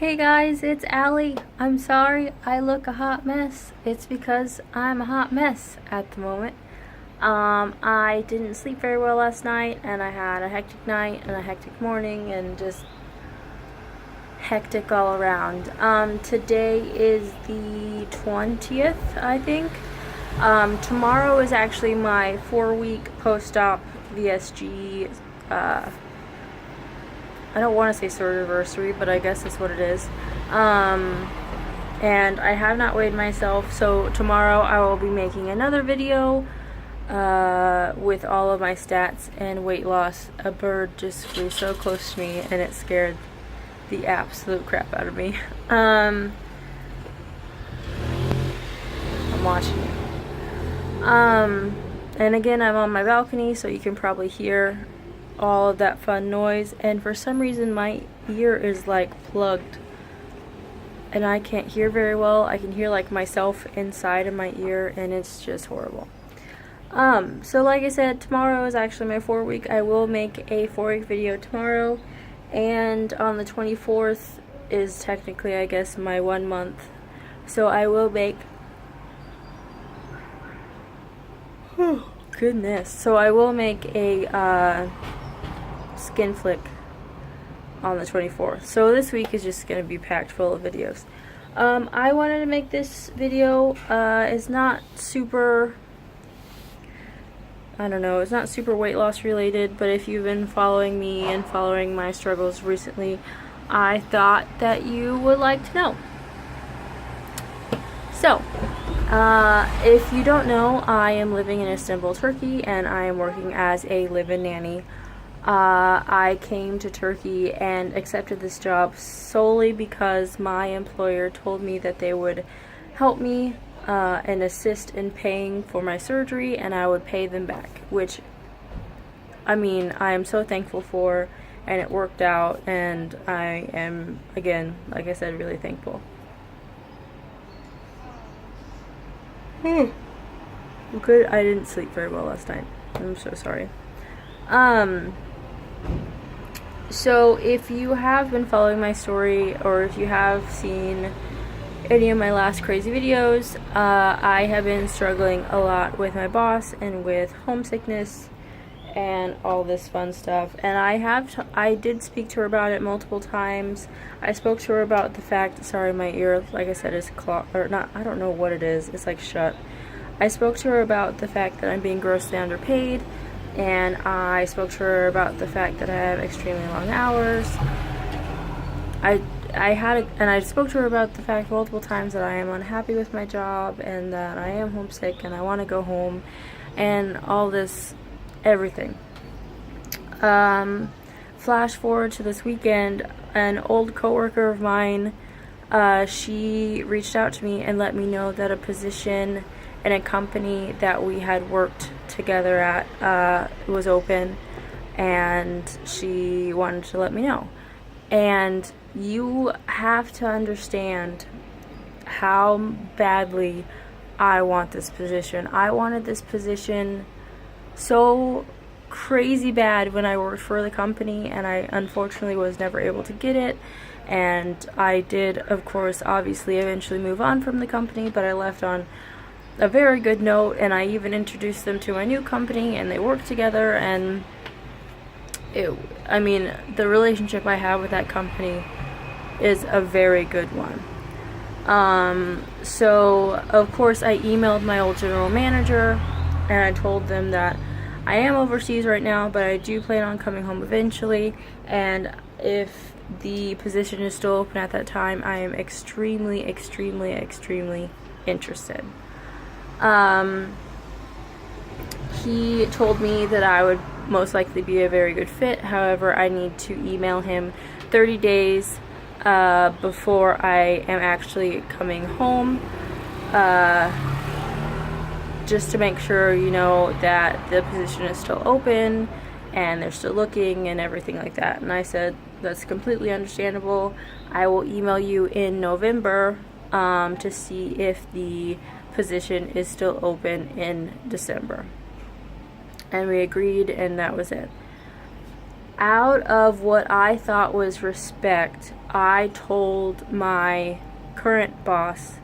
Hey guys, it's Allie. I'm sorry I look a hot mess. It's because I'm a hot mess at the moment. I didn't sleep very well last night, and I had a hectic night and a hectic morning and just hectic all around. Today is the 20th, I think. Tomorrow is actually my 4-week post-op VSG, I don't want to say surgery, but I guess that's what it is. And I have not weighed myself, so tomorrow I will be making another video with all of my stats and weight loss. A bird just flew so close to me and it scared the absolute crap out of me. I'm watching you. And again, I'm on my balcony, so you can probably hear all of that fun noise, and for some reason my ear is like plugged and I can't hear very well. I can hear like myself inside of my ear and it's just horrible. So like I said, tomorrow is actually my 4-week. I will make a 4-week video tomorrow, and on the 24th is technically, I guess, my 1 month. So I will make goodness. So I will make a skin flick on the 24th. So this week is just going to be packed full of videos. I wanted to make this video. It's not super, I don't know, it's not super weight loss related, but if you've been following me and following my struggles recently, I thought that you would like to know. So, if you don't know, I am living in Istanbul, Turkey, and I am working as a live-in nanny. I came to Turkey and accepted this job solely because my employer told me that they would help me and assist in paying for my surgery, and I would pay them back, which, I mean, I am so thankful for, and it worked out, and I am, again, like I said, really thankful. Good, I didn't sleep very well last night. I'm so sorry. So if you have been following my story, or if you have seen any of my last crazy videos, I have been struggling a lot with my boss and with homesickness and all this fun stuff, and I did speak to her about it multiple times. I spoke to her about the fact, sorry, my ear, like I said, is clogged, or not, I don't know what it is, it's like shut. I spoke to her about the fact that I'm being grossly underpaid, and I spoke to her about the fact that I have extremely long hours. I spoke to her about the fact multiple times that I am unhappy with my job, and that I am homesick and I want to go home, and all this, everything. Flash forward to this weekend, an old coworker of mine, she reached out to me and let me know that a position in a company that we had worked together at was open, and she wanted to let me know. And you have to understand how badly I want this position. I wanted this position so crazy bad when I worked for the company, and I unfortunately was never able to get it. And I did, of course, obviously eventually move on from the company, but I left on a very good note, and I even introduced them to my new company, and they worked together, and I mean, the relationship I have with that company is a very good one. So of course I emailed my old general manager, and I told them that I am overseas right now, but I do plan on coming home eventually, and if the position is still open at that time, I am extremely, extremely, extremely interested. He told me that I would most likely be a very good fit. However, I need to email him 30 days before I am actually coming home, just to make sure, you know, that the position is still open and they're still looking and everything like that. And I said, that's completely understandable. I will email you in November to see if the position is still open in December. And we agreed, and that was it. Out of what I thought was respect, I told my current boss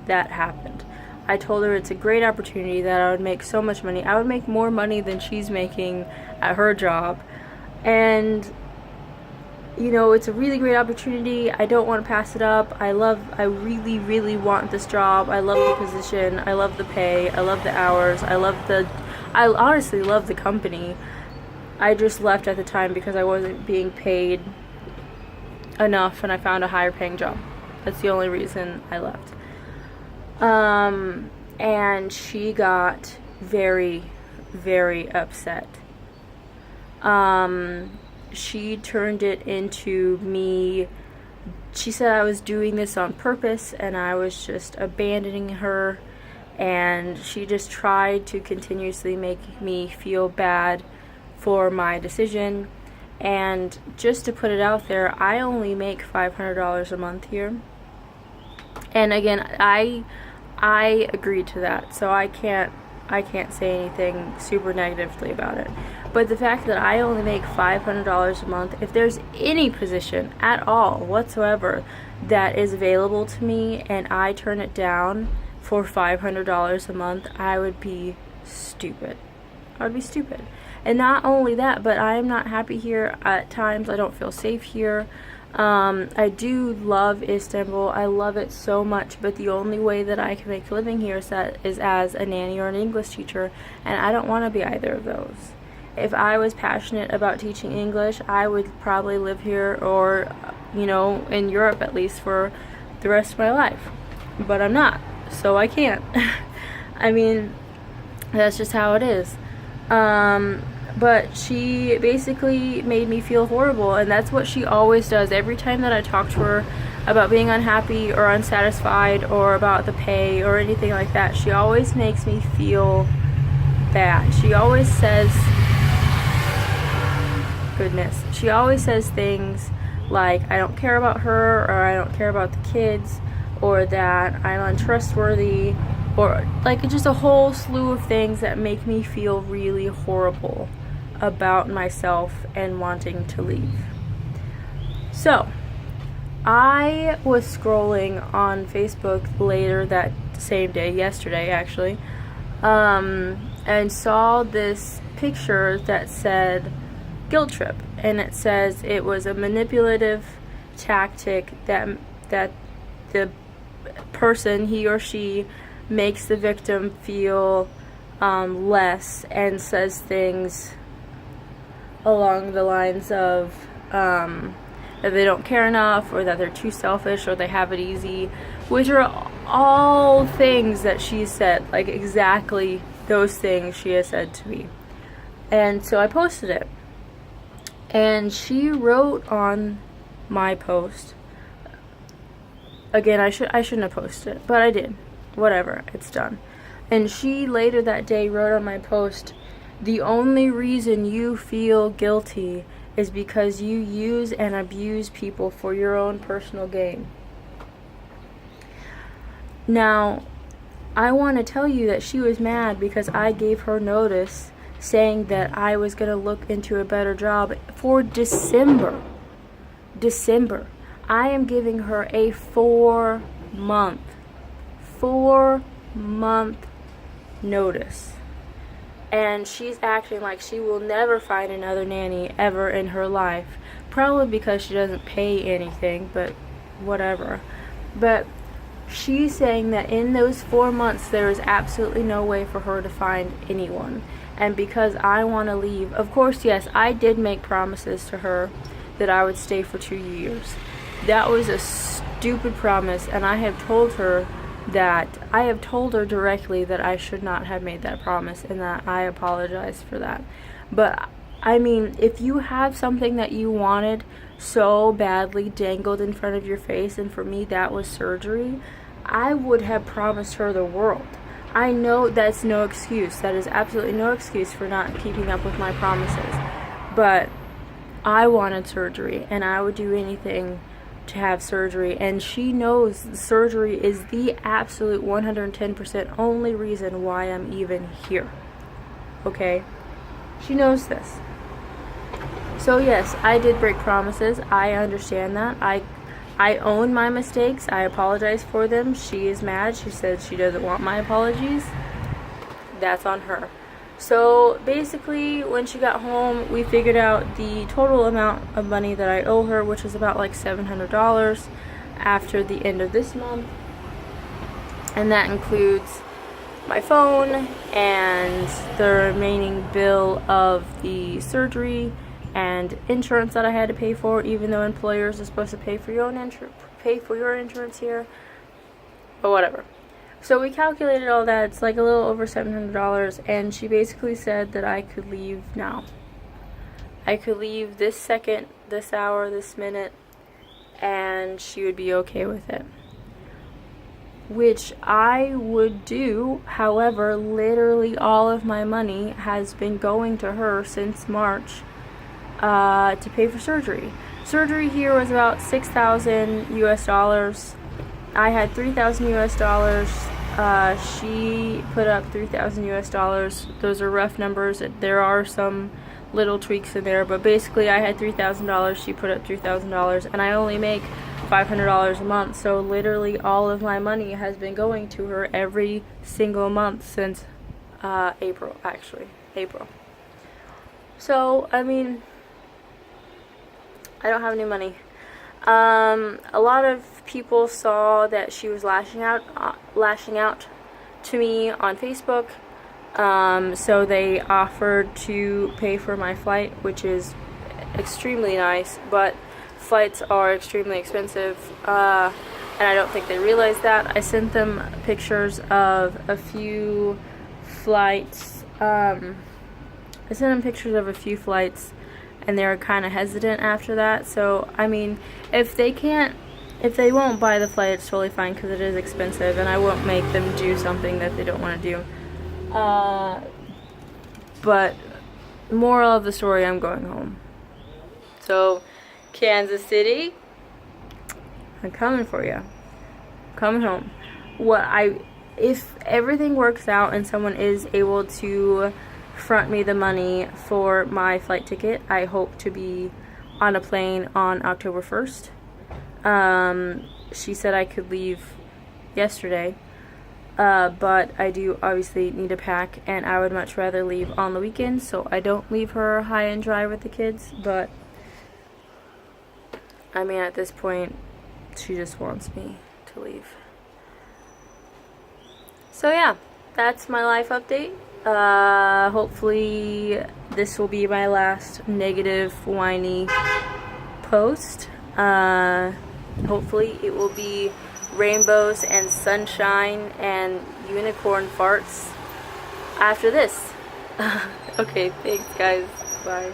that happened. I told her it's a great opportunity, that I would make so much money. I would make more money than she's making at her job. And, you know, it's a really great opportunity. I don't want to pass it up. I really, really want this job. I love the position. I love the pay. I love the hours. I honestly love the company. I just left at the time because I wasn't being paid enough and I found a higher paying job. That's the only reason I left. And she got very, very upset. She turned it into me. She said I was doing this on purpose and I was just abandoning her, and she just tried to continuously make me feel bad for my decision. And just to put it out there, I only make $500 a month here. And again, I agreed to that, so I can't say anything super negatively about it. But the fact that I only make $500 a month, if there's any position at all whatsoever that is available to me and I turn it down for $500 a month, I would be stupid. I would be stupid. And not only that, but I am not happy here at times. I don't feel safe here. I do love Istanbul. I love it so much, but the only way that I can make a living here is as a nanny or an English teacher, and I don't want to be either of those. If I was passionate about teaching English, I would probably live here, or, you know, in Europe at least, for the rest of my life. But I'm not, so I can't. I mean, that's just how it is. But she basically made me feel horrible, and that's what she always does. Every time that I talk to her about being unhappy or unsatisfied or about the pay or anything like that, she always makes me feel bad. She always says, she always says things like I don't care about her, or I don't care about the kids, or that I'm untrustworthy, or like just a whole slew of things that make me feel really horrible about myself and wanting to leave. So I was scrolling on Facebook later that same day, yesterday actually, and saw this picture that said guilt trip, and it says it was a manipulative tactic that the person, he or she, makes the victim feel less, and says things along the lines of that they don't care enough, or that they're too selfish, or they have it easy, which are all things that she said, like exactly those things she has said to me. And so I posted it, and she wrote on my post, again, I shouldn't have posted it, but I did. Whatever, it's done. And she later that day wrote on my post, "The only reason you feel guilty is because you use and abuse people for your own personal gain." Now, I want to tell you that she was mad because I gave her notice saying that I was going to look into a better job for December. I am giving her a 4-month notice. And she's acting like she will never find another nanny ever in her life. Probably because she doesn't pay anything, but whatever. But she's saying that in those 4 months there is absolutely no way for her to find anyone. And because I want to leave, of course, yes, I did make promises to her that I would stay for 2 years. That was a stupid promise, and I have told her directly that I should not have made that promise, and that I apologize for that. But I mean, if you have something that you wanted so badly dangled in front of your face, and for me that was surgery, I would have promised her the world. I know that's no excuse. That is absolutely no excuse for not keeping up with my promises. But I wanted surgery, and I would do anything to have surgery, and she knows surgery is the absolute 110% only reason why I'm even here. Okay? She knows this. So yes, I did break promises. I understand that. I own my mistakes. I apologize for them. She is mad. She said she doesn't want my apologies. That's on her. So basically, when she got home, we figured out the total amount of money that I owe her, which is about like $700 after the end of this month. And that includes my phone and the remaining bill of the surgery and insurance that I had to pay for, even though employers are supposed to pay for your insurance here. But whatever. So we calculated all that. It's like a little over $700, and she basically said that I could leave now. I could leave this second, this hour, this minute, and she would be okay with it. Which I would do. However, literally all of my money has been going to her since March to pay for surgery. Surgery here was about $6,000 US. I had $3,000 US. She put up $3,000 US. Those are rough numbers. There are some little tweaks in there, but basically I had $3,000. She put up $3,000, and I only make $500 a month. So literally all of my money has been going to her every single month since April, actually. April. So, I mean, I don't have any money. A lot of people saw that she was lashing out to me on Facebook. So they offered to pay for my flight, which is extremely nice, but flights are extremely expensive, and I don't think they realize that. I sent them pictures of a few flights. And they were kind of hesitant after that. So, I mean, if they won't buy the flight, it's totally fine, because it is expensive, and I won't make them do something that they don't want to do. But, moral of the story, I'm going home. So, Kansas City, I'm coming for you. Coming home. If everything works out and someone is able to front me the money for my flight ticket, I hope to be on a plane on October 1st. She said I could leave yesterday, but I do obviously need to pack, and I would much rather leave on the weekend so I don't leave her high and dry with the kids. But I mean, at this point, she just wants me to leave. So yeah, that's my life update. Hopefully this will be my last negative, whiny post. Hopefully it will be rainbows and sunshine and unicorn farts after this. Okay, thanks guys. Bye.